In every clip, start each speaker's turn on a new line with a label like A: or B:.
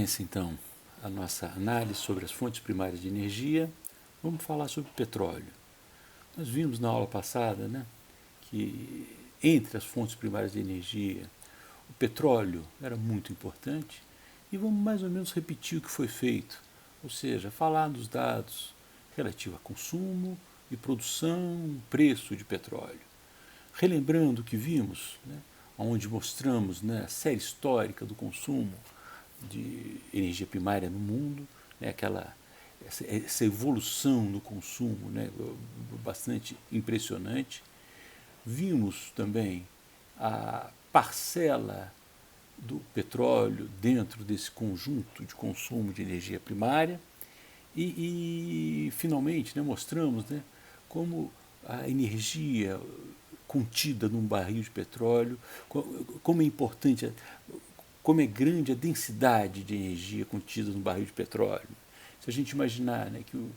A: sequência, então, a nossa análise sobre as fontes primárias de energia, vamos falar sobre petróleo. Nós vimos na aula passada, né, que entre as fontes primárias de energia, o petróleo era muito importante e vamos mais ou menos repetir o que foi feito, ou seja, falar dos dados relativos a consumo e produção, preço de petróleo. Relembrando o que vimos, né, onde mostramos, né, a série histórica do consumo de energia primária no mundo, né, essa evolução no consumo, né, bastante impressionante. Vimos também a parcela do petróleo dentro desse conjunto de consumo de energia primária e finalmente, né, mostramos, né, como a energia contida num barril de petróleo, como é importante, como é grande a densidade de energia contida no barril de petróleo. Se a gente imaginar, né, que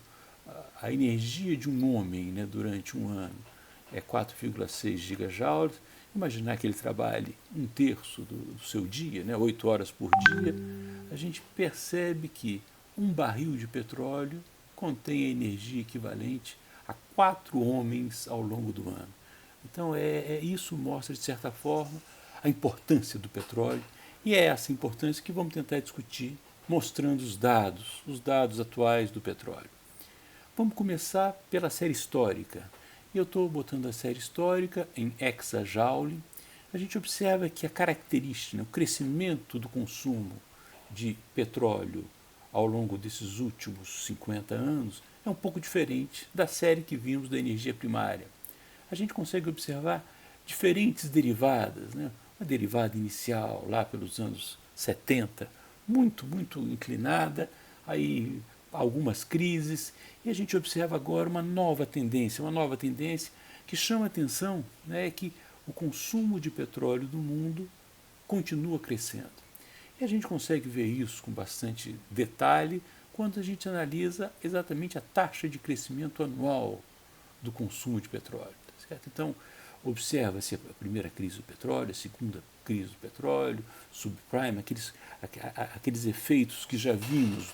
A: a energia de um homem, né, durante um ano é 4,6 gigajoules, imaginar que ele trabalhe um terço do seu dia, né, 8 horas por dia, a gente percebe que um barril de petróleo contém a energia equivalente a 4 homens ao longo do ano. Então, isso mostra, de certa forma, a importância do petróleo, e é essa importância que vamos tentar discutir, mostrando os dados atuais do petróleo. Vamos começar pela série histórica. Eu estou botando a série histórica em hexajoule. A gente observa que a característica, o crescimento do consumo de petróleo ao longo desses últimos 50 anos é um pouco diferente da série que vimos da energia primária. A gente consegue observar diferentes derivadas, né? Uma derivada inicial lá pelos anos 70, muito inclinada, aí algumas crises, e a gente observa agora uma nova tendência que chama a atenção, né, que o consumo de petróleo do mundo continua crescendo. E a gente consegue ver isso com bastante detalhe quando a gente analisa exatamente a taxa de crescimento anual do consumo de petróleo. Certo? Então, observa-se a primeira crise do petróleo, a segunda crise do petróleo, subprime, aqueles efeitos que já vimos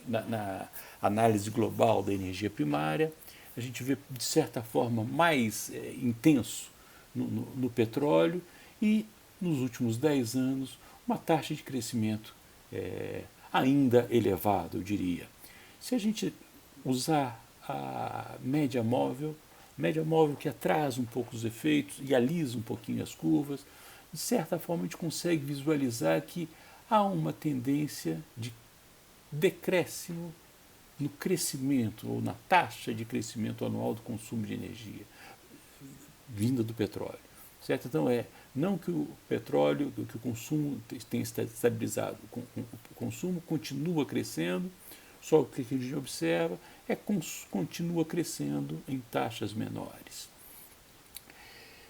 A: na análise global da energia primária. A gente vê, de certa forma, mais intenso no petróleo e, nos últimos 10 anos, uma taxa de crescimento ainda elevada, eu diria. Se a gente usar a média móvel que atrasa um pouco os efeitos e alisa um pouquinho as curvas, de certa forma a gente consegue visualizar que há uma tendência de decréscimo no crescimento ou na taxa de crescimento anual do consumo de energia vinda do petróleo. Certo? Então não que o petróleo, que o consumo tenha estabilizado, o consumo continua crescendo, só o que a gente observa é que continua crescendo em taxas menores.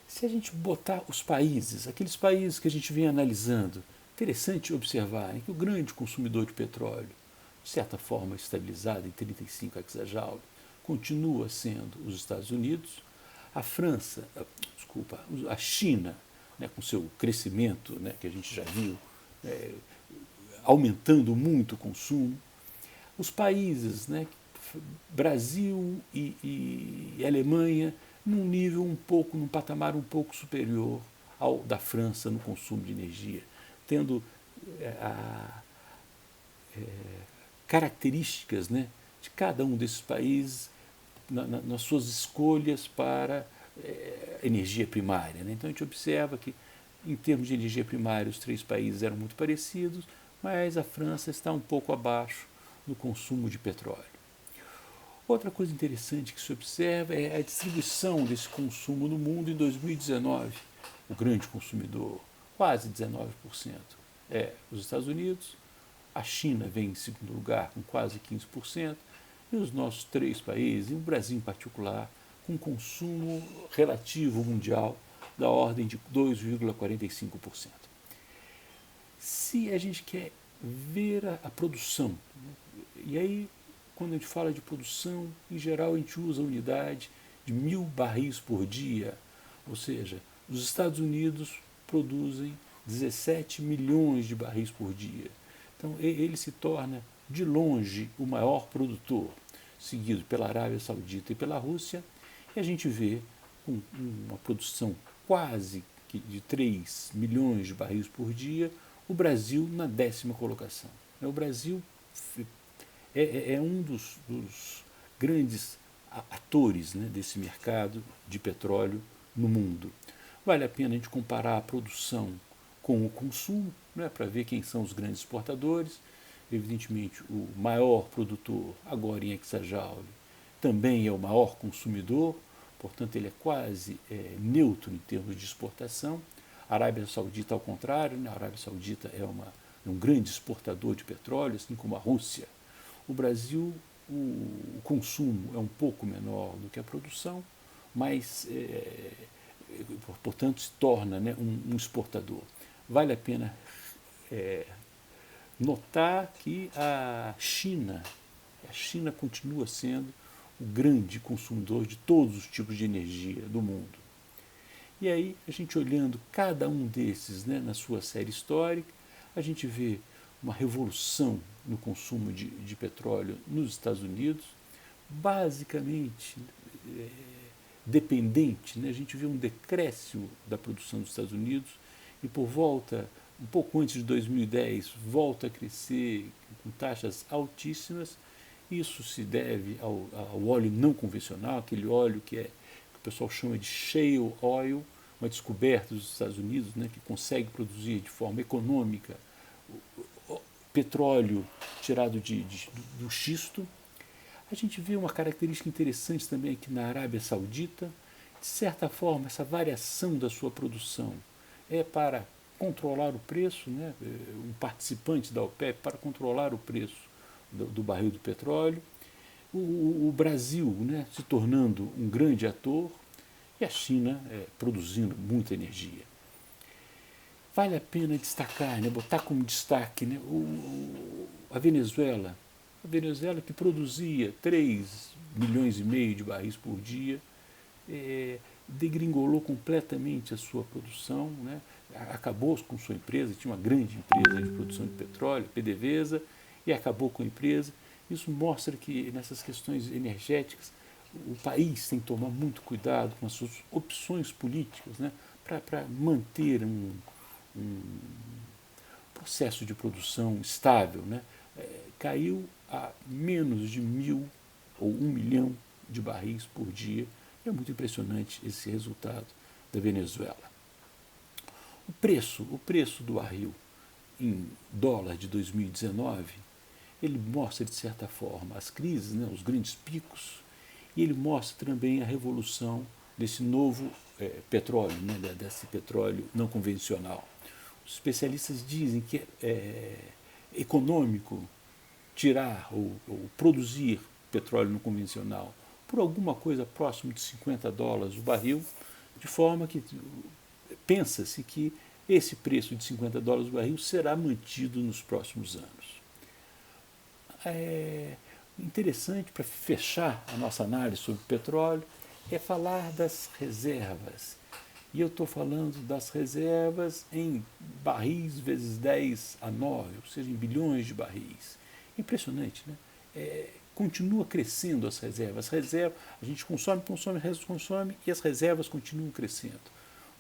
A: Se a gente botar os países, aqueles países que a gente vem analisando, interessante observar que o grande consumidor de petróleo, de certa forma estabilizado em 35 hexajoules, continua sendo os Estados Unidos, a China, né, com seu crescimento, né, que a gente já viu, aumentando muito o consumo, os países, né, Brasil e Alemanha, num patamar um pouco superior ao da França no consumo de energia, tendo características, né, de cada um desses países nas suas escolhas para energia primária. Né? Então a gente observa que, em termos de energia primária, os 3 países eram muito parecidos, mas a França está um pouco abaixo no consumo de petróleo. Outra coisa interessante que se observa é a distribuição desse consumo no mundo em 2019. O grande consumidor, quase 19%, é os Estados Unidos, a China vem em segundo lugar com quase 15%, e os nossos 3 países, e o Brasil em particular, com consumo relativo mundial da ordem de 2,45%. Se a gente quer ver a produção, e aí quando a gente fala de produção, em geral a gente usa a unidade de 1.000 barris por dia, ou seja, os Estados Unidos produzem 17 milhões de barris por dia. Então ele se torna de longe o maior produtor, seguido pela Arábia Saudita e pela Rússia, e a gente vê uma produção quase que de 3 milhões de barris por dia, o Brasil na 10ª colocação. O Brasil é um dos grandes atores, né, desse mercado de petróleo no mundo. Vale a pena a gente comparar a produção com o consumo, né, para ver quem são os grandes exportadores. Evidentemente, o maior produtor, agora em hexajoule, também é o maior consumidor, portanto ele é quase neutro em termos de exportação. A Arábia Saudita, ao contrário, né, a Arábia Saudita é um grande exportador de petróleo, assim como a Rússia. O Brasil, o consumo é um pouco menor do que a produção, mas, portanto, se torna, né, um exportador. Vale a pena notar que a China continua sendo o grande consumidor de todos os tipos de energia do mundo. E aí, a gente olhando cada um desses, né, na sua série histórica, a gente vê uma revolução no consumo de petróleo nos Estados Unidos, basicamente dependente, né? A gente vê um decréscimo da produção dos Estados Unidos e por volta, um pouco antes de 2010, volta a crescer com taxas altíssimas. Isso se deve ao óleo não convencional, aquele óleo que o pessoal chama de shale oil, uma descoberta dos Estados Unidos, né, que consegue produzir de forma econômica petróleo tirado do xisto. A gente vê uma característica interessante também aqui na Arábia Saudita. De certa forma, essa variação da sua produção é para controlar o preço, né, um participante da OPEP para controlar o preço do barril do petróleo. O Brasil, né, se tornando um grande ator e a China produzindo muita energia. Vale a pena destacar, né, botar como destaque, né, a Venezuela que produzia 3 milhões e meio de barris por dia, degringolou completamente a sua produção, né, acabou com sua empresa, tinha uma grande empresa de produção de petróleo, PDVSA, e acabou com a empresa. Isso mostra que nessas questões energéticas o país tem que tomar muito cuidado com as suas opções políticas, né, para manter um processo de produção estável, né. Caiu a menos de 1.000 ou 1 milhão de barris por dia. É muito impressionante esse resultado da Venezuela. O preço do barril em dólar de 2019, ele mostra, de certa forma, as crises, né, os grandes picos, e ele mostra também a revolução desse novo petróleo, né, desse petróleo não convencional. Os especialistas dizem que é econômico tirar ou produzir petróleo não convencional por alguma coisa próximo de $50 o barril, de forma que pensa-se que esse preço de $50 o barril será mantido nos próximos anos. Interessante, para fechar a nossa análise sobre o petróleo, é falar das reservas. E eu estou falando das reservas em barris vezes 10 a 9, ou seja, em bilhões de barris. Impressionante, né? Continua crescendo as reservas. A gente consome e as reservas continuam crescendo.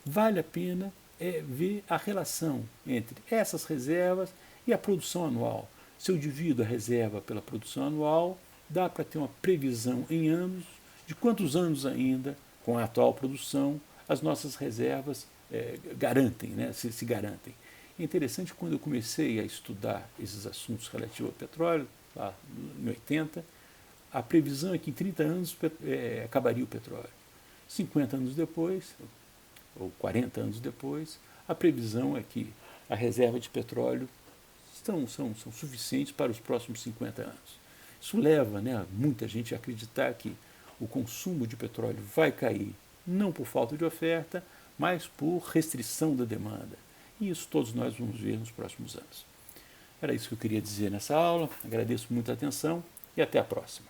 A: Vale a pena ver a relação entre essas reservas e a produção anual. Se eu divido a reserva pela produção anual, dá para ter uma previsão em anos de quantos anos ainda, com a atual produção, as nossas reservas garantem, né, se garantem. É interessante, quando eu comecei a estudar esses assuntos relativos ao petróleo, lá em 80, a previsão é que em 30 anos acabaria o petróleo. 50 anos depois, ou 40 anos depois, a previsão é que a reserva de petróleo são suficientes para os próximos 50 anos. Isso leva, né, muita gente a acreditar que o consumo de petróleo vai cair, não por falta de oferta, mas por restrição da demanda. E isso todos nós vamos ver nos próximos anos. Era isso que eu queria dizer nessa aula. Agradeço muito a atenção e até a próxima.